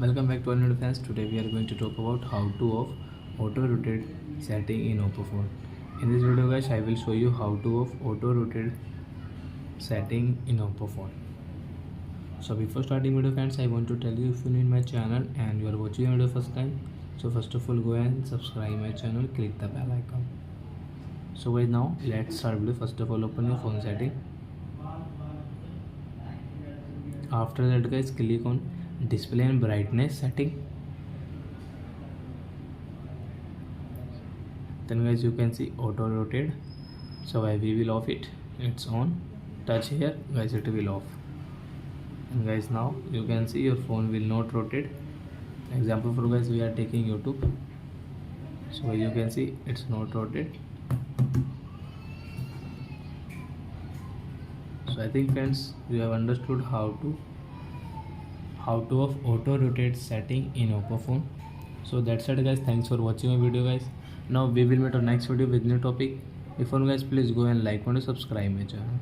Welcome back to our new fans. Today we are going to talk about how to off auto rotate setting in Oppo phone. In this video guys, I will show you how to off auto rotate setting in Oppo phone. So before starting video fans, I want to tell you, if you new in my channel and you are watching the video first time, so first of all go and subscribe my channel, click the bell icon. So guys, now let's start video. First of all, open your phone setting. After that guys, click on display and brightness setting. Then guys, you can see auto rotate. So we will off it. It's on. Touch here guys, it will off. And guys, now you can see your phone will not rotate. Example for guys, we are taking YouTube. So you can see it's not rotate. So I think friends, you have understood how to off auto rotate setting in Oppo phone. So that's it guys, thanks for watching my video guys. Now we will meet on next video with new topic. If you guys, please go and like and subscribe my channel.